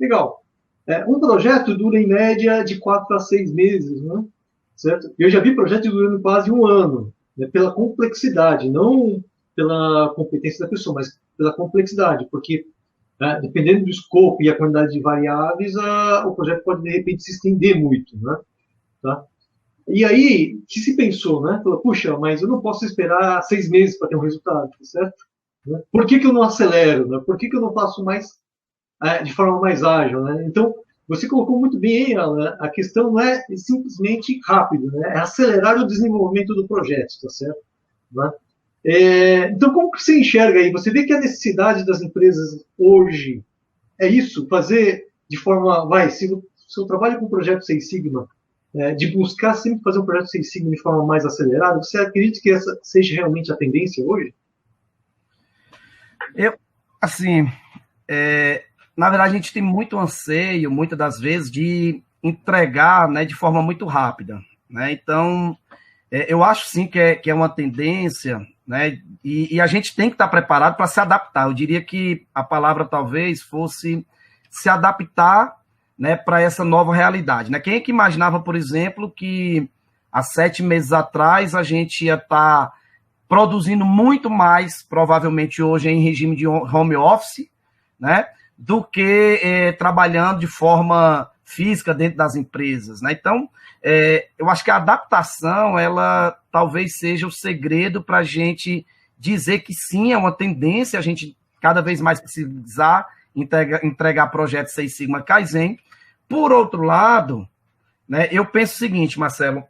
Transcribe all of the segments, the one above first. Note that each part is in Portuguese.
Legal. Um projeto dura, em média, de 4 a 6 meses, né? Certo? Eu já vi projetos durando quase um ano, né? Pela complexidade, não pela competência da pessoa, mas pela complexidade, porque dependendo do escopo e a quantidade de variáveis, o projeto pode, de repente, se estender muito, né? Tá? E aí, que se pensou, né? Falou, puxa, mas eu não posso esperar 6 meses para ter um resultado, certo? Por que eu não acelero? Né? Por que eu não faço mais de forma mais ágil? Né? Então, você colocou muito bem, Alan, a questão não é simplesmente rápido, né? É acelerar o desenvolvimento do projeto, tá certo? Né? Então, como que você enxerga aí? Você vê que a necessidade das empresas hoje é isso, fazer de forma, se eu trabalho com o projeto Seis Sigma, de buscar sempre fazer um projeto Seis Sigma de forma mais acelerada, você acredita que essa seja realmente a tendência hoje? Assim, na verdade, a gente tem muito anseio, muitas das vezes, de entregar, né, de forma muito rápida, né? Então, eu acho sim que é uma tendência, né? E a gente tem que estar preparado para se adaptar. Eu diria que a palavra talvez fosse se adaptar, né, para essa nova realidade, né? Quem é que imaginava, por exemplo, que há 7 meses atrás a gente ia estar produzindo muito mais, provavelmente hoje em regime de home office, né, do que trabalhando de forma física dentro das empresas, né? Então, eu acho que a adaptação, ela talvez seja o segredo para a gente dizer que sim, é uma tendência, a gente cada vez mais precisar entregar projetos Seis Sigma Kaizen. Por outro lado, né, eu penso o seguinte, Marcelo,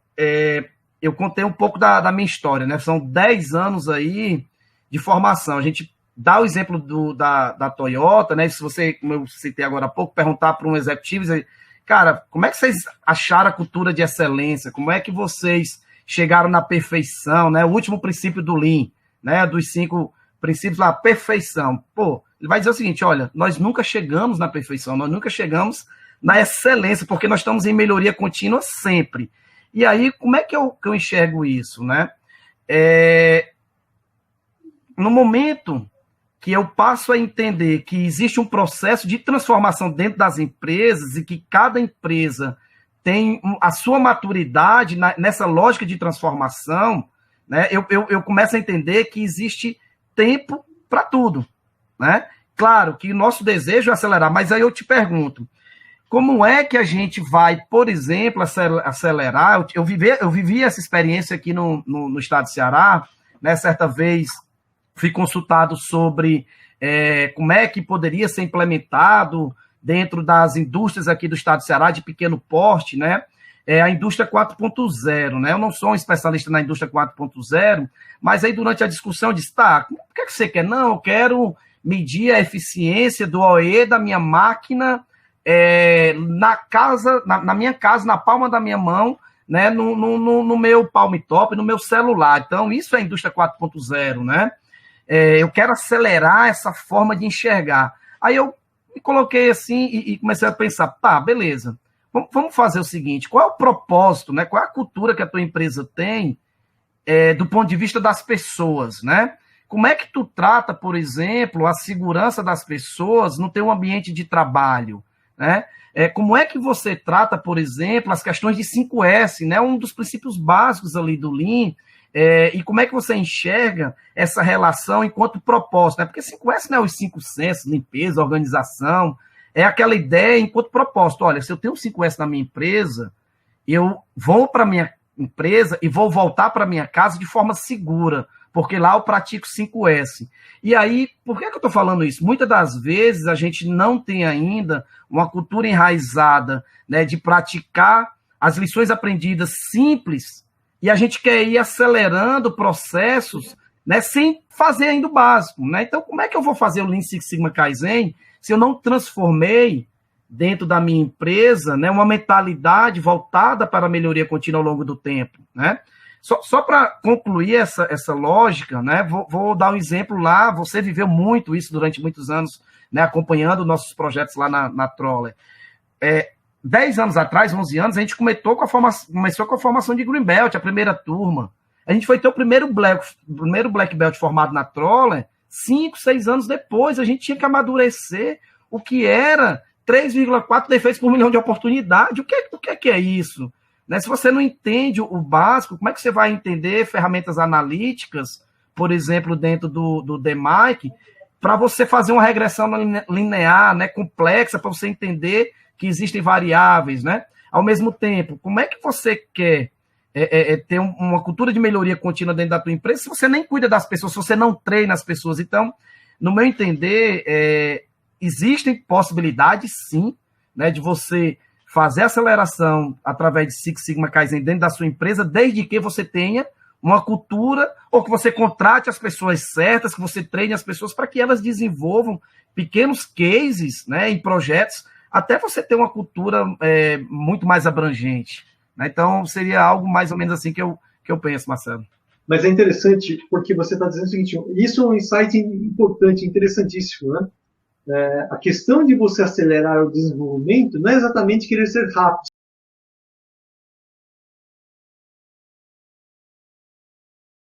eu contei um pouco da minha história, né? São 10 anos aí de formação. A gente dá o exemplo da Toyota, né? Se você, como eu citei agora há pouco, perguntar para um executivo, dizer, cara, como é que vocês acharam a cultura de excelência? Como é que vocês chegaram na perfeição, né? O último princípio do Lean, né? Dos 5 princípios lá, perfeição. Pô, ele vai dizer o seguinte, olha, nós nunca chegamos na perfeição, nós nunca chegamos na excelência, porque nós estamos em melhoria contínua sempre. E aí, como é que eu enxergo isso, né? No momento que eu passo a entender que existe um processo de transformação dentro das empresas e que cada empresa tem a sua maturidade nessa lógica de transformação, né? Eu começo a entender que existe tempo para tudo, né? Claro que o nosso desejo é acelerar, mas aí eu te pergunto, como é que a gente vai, por exemplo, acelerar? Eu vivi essa experiência aqui no estado de Ceará, né? Certa vez fui consultado sobre como é que poderia ser implementado dentro das indústrias aqui do estado de Ceará, de pequeno porte, né? A indústria 4.0, né? Eu não sou um especialista na indústria 4.0, mas aí durante a discussão eu disse, tá, o que é que você quer? Não, eu quero medir a eficiência do OE da minha máquina na minha casa, na palma da minha mão, né, no meu palm top, no meu celular. Então, isso é a indústria 4.0, né? Eu quero acelerar essa forma de enxergar. Aí eu me coloquei assim e comecei a pensar, tá, beleza, vamos fazer o seguinte, qual é o propósito, né? Qual é a cultura que a tua empresa tem do ponto de vista das pessoas, né? Como é que tu trata, por exemplo, a segurança das pessoas no teu ambiente de trabalho, né? Como é que você trata, por exemplo, as questões de 5S, né? Um dos princípios básicos ali do Lean, e como é que você enxerga essa relação enquanto propósito, né? Porque 5S não é os 5 sensos, limpeza, organização, é aquela ideia enquanto propósito. Olha, se eu tenho 5S na minha empresa, eu vou para a minha empresa e vou voltar para a minha casa de forma segura, porque lá eu pratico 5S. E aí, por que eu estou falando isso? Muitas das vezes a gente não tem ainda uma cultura enraizada, né, de praticar as lições aprendidas simples, e a gente quer ir acelerando processos, né, sem fazer ainda o básico, né? Então, como é que eu vou fazer o Lean Six Sigma Kaizen se eu não transformei dentro da minha empresa, né, uma mentalidade voltada para a melhoria contínua ao longo do tempo, né? Só para concluir essa lógica, né, vou dar um exemplo lá, você viveu muito isso durante muitos anos, né, acompanhando nossos projetos lá na Troller. 10 anos atrás, 11 anos, a gente começou com a formação de Greenbelt, a primeira turma. A gente foi ter o primeiro Black Belt formado na Troller, 5, 6 anos depois, a gente tinha que amadurecer o que era 3,4 defeitos por milhão de oportunidade. O que é isso? Né? Se você não entende o básico, como é que você vai entender ferramentas analíticas, por exemplo, dentro do DMAIC, para você fazer uma regressão linear, né, complexa, para você entender que existem variáveis, né? Ao mesmo tempo, como é que você quer ter uma cultura de melhoria contínua dentro da tua empresa se você nem cuida das pessoas, se você não treina as pessoas? Então, no meu entender, existem possibilidades, sim, né, de você fazer aceleração através de Six Sigma Kaizen dentro da sua empresa, desde que você tenha uma cultura, ou que você contrate as pessoas certas, que você treine as pessoas para que elas desenvolvam pequenos cases, né, em projetos, até você ter uma cultura muito mais abrangente. Né? Então, seria algo mais ou menos assim que eu penso, Marcelo. Mas é interessante, porque você está dizendo o seguinte, isso é um insight importante, interessantíssimo, né? A questão de você acelerar o desenvolvimento não é exatamente querer ser rápido.